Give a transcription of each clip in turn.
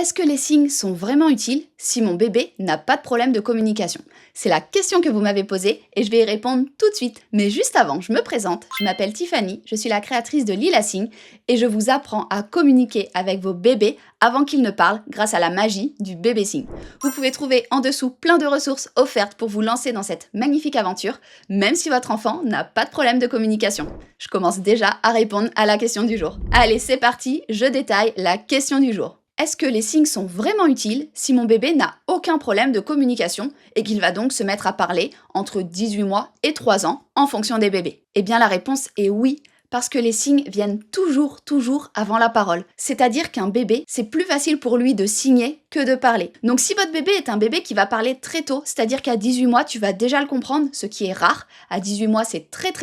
Est-ce que les signes sont vraiment utiles si mon bébé n'a pas de problème de communication? C'est la question que vous m'avez posée et je vais y répondre tout de suite. Mais juste avant, je me présente, je m'appelle Tiffany, je suis la créatrice de Lila Signe et je vous apprends à communiquer avec vos bébés avant qu'ils ne parlent grâce à la magie du bébé signe. Vous pouvez trouver en dessous plein de ressources offertes pour vous lancer dans cette magnifique aventure, même si votre enfant n'a pas de problème de communication. Je commence déjà à répondre à la question du jour. Allez, c'est parti, je détaille la question du jour. Est-ce que les signes sont vraiment utiles si mon bébé n'a aucun problème de communication et qu'il va donc se mettre à parler entre 18 mois et 3 ans en fonction des bébés? Eh bien la réponse est oui, parce que les signes viennent toujours avant la parole. C'est-à-dire qu'un bébé, c'est plus facile pour lui de signer que de parler. Donc si votre bébé est un bébé qui va parler très tôt, c'est-à-dire qu'à 18 mois, tu vas déjà le comprendre, ce qui est rare. À 18 mois, c'est très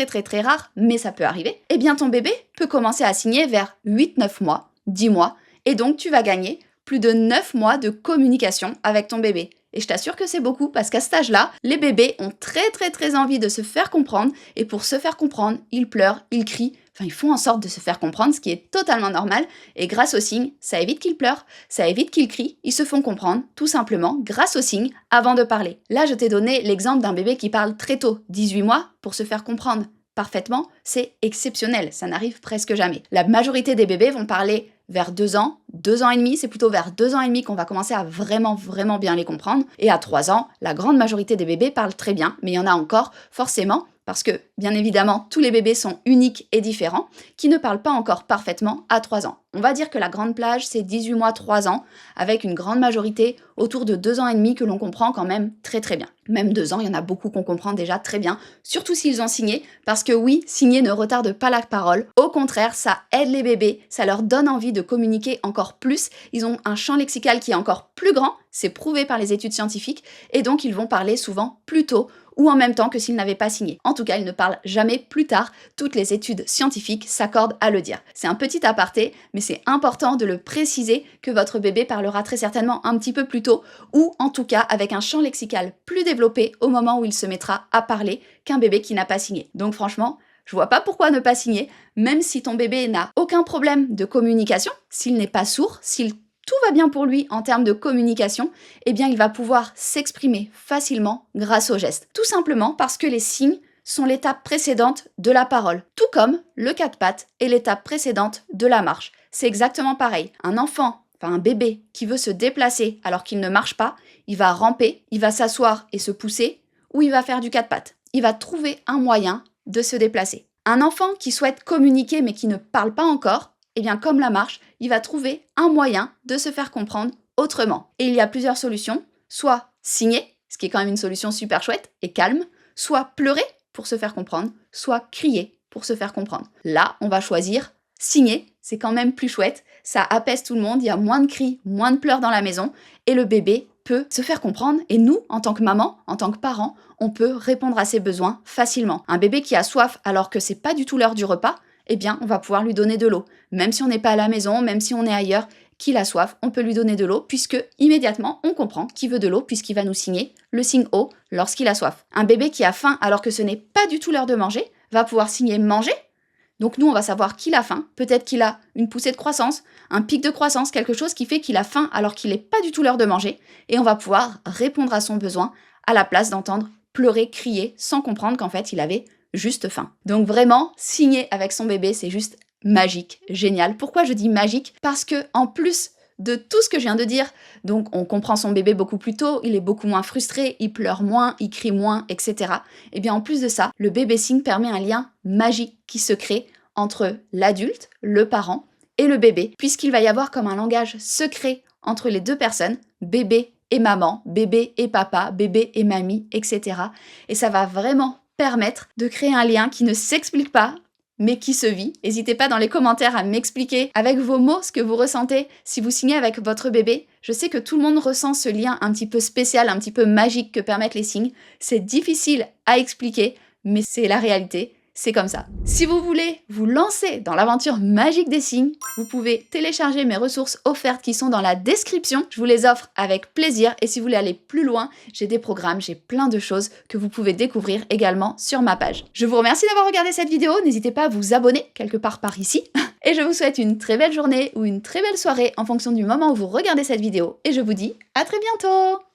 rare, mais ça peut arriver. Eh bien ton bébé peut commencer à signer vers 8-9 mois, 10 mois, et donc, tu vas gagner plus de 9 mois de communication avec ton bébé. Et je t'assure que c'est beaucoup parce qu'à cet âge-là, les bébés ont très envie de se faire comprendre. Et pour se faire comprendre, ils pleurent, ils crient. Enfin, ils font en sorte de se faire comprendre, ce qui est totalement normal. Et grâce aux signes, ça évite qu'ils pleurent, ça évite qu'ils crient. Ils se font comprendre, tout simplement, grâce aux signes, avant de parler. Là, je t'ai donné l'exemple d'un bébé qui parle très tôt, 18 mois, pour se faire comprendre parfaitement. C'est exceptionnel, ça n'arrive presque jamais. La majorité des bébés vont parler vers 2 ans, 2 ans et demi, c'est plutôt vers 2 ans et demi qu'on va commencer à vraiment bien les comprendre. Et à 3 ans, la grande majorité des bébés parlent très bien, mais il y en a encore, forcément, parce que, bien évidemment, tous les bébés sont uniques et différents, qui ne parlent pas encore parfaitement à 3 ans. On va dire que la grande plage, c'est 18 mois, 3 ans, avec une grande majorité autour de 2 ans et demi que l'on comprend quand même très bien. Même 2 ans, il y en a beaucoup qu'on comprend déjà très bien, surtout s'ils ont signé, parce que oui, signer ne retarde pas la parole. Au contraire, ça aide les bébés, ça leur donne envie de communiquer encore plus. Ils ont un champ lexical qui est encore plus grand, c'est prouvé par les études scientifiques, et donc ils vont parler souvent plus tôt, ou en même temps que s'ils n'avaient pas signé. En tout cas, ils ne parlent jamais plus tard. Toutes les études scientifiques s'accordent à le dire. C'est un petit aparté, mais c'est important de le préciser que votre bébé parlera très certainement un petit peu plus tôt, ou en tout cas avec un champ lexical plus développé au moment où il se mettra à parler qu'un bébé qui n'a pas signé. Donc franchement, je vois pas pourquoi ne pas signer, même si ton bébé n'a aucun problème de communication, s'il n'est pas sourd, s'il tout va bien pour lui en termes de communication, eh bien il va pouvoir s'exprimer facilement grâce aux gestes. Tout simplement parce que les signes sont l'étape précédente de la parole, tout comme le 4 pattes est l'étape précédente de la marche. C'est exactement pareil. Un enfant, enfin un bébé qui veut se déplacer alors qu'il ne marche pas, il va ramper, il va s'asseoir et se pousser, ou il va faire du 4 pattes. Il va trouver un moyen de se déplacer. Un enfant qui souhaite communiquer mais qui ne parle pas encore, eh bien comme la marche, il va trouver un moyen de se faire comprendre autrement. Et il y a plusieurs solutions, soit signer, ce qui est quand même une solution super chouette et calme, soit pleurer pour se faire comprendre, soit crier pour se faire comprendre. Là, on va choisir signer, c'est quand même plus chouette, ça apaise tout le monde, il y a moins de cris, moins de pleurs dans la maison, et le bébé peut se faire comprendre, et nous, en tant que maman, en tant que parent, on peut répondre à ses besoins facilement. Un bébé qui a soif alors que c'est pas du tout l'heure du repas, eh bien, on va pouvoir lui donner de l'eau. Même si on n'est pas à la maison, même si on est ailleurs, qu'il a soif, on peut lui donner de l'eau, puisque immédiatement, on comprend qu'il veut de l'eau, puisqu'il va nous signer le signe O lorsqu'il a soif. Un bébé qui a faim alors que ce n'est pas du tout l'heure de manger, va pouvoir signer manger. Donc nous, on va savoir qu'il a faim, peut-être qu'il a une poussée de croissance, un pic de croissance, quelque chose qui fait qu'il a faim alors qu'il n'est pas du tout l'heure de manger, et on va pouvoir répondre à son besoin à la place d'entendre pleurer, crier, sans comprendre qu'en fait, il avait juste faim. Donc vraiment, signer avec son bébé, c'est juste magique, génial. Pourquoi je dis magique? Parce que en plus de tout ce que je viens de dire, donc on comprend son bébé beaucoup plus tôt, il est beaucoup moins frustré, il pleure moins, il crie moins, etc. Et bien en plus de ça, le bébé signe permet un lien magique qui se crée entre l'adulte, le parent et le bébé, puisqu'il va y avoir comme un langage secret entre les deux personnes, bébé et maman, bébé et papa, bébé et mamie, etc. Et ça va vraiment permettre de créer un lien qui ne s'explique pas, mais qui se vit. N'hésitez pas dans les commentaires à m'expliquer avec vos mots ce que vous ressentez si vous signez avec votre bébé. Je sais que tout le monde ressent ce lien un petit peu spécial, un petit peu magique que permettent les signes. C'est difficile à expliquer, mais c'est la réalité. C'est comme ça. Si vous voulez vous lancer dans l'aventure magique des signes, vous pouvez télécharger mes ressources offertes qui sont dans la description. Je vous les offre avec plaisir et si vous voulez aller plus loin, j'ai des programmes, j'ai plein de choses que vous pouvez découvrir également sur ma page. Je vous remercie d'avoir regardé cette vidéo. N'hésitez pas à vous abonner quelque part par ici Et je vous souhaite une très belle journée ou une très belle soirée en fonction du moment où vous regardez cette vidéo. Et je vous dis à très bientôt!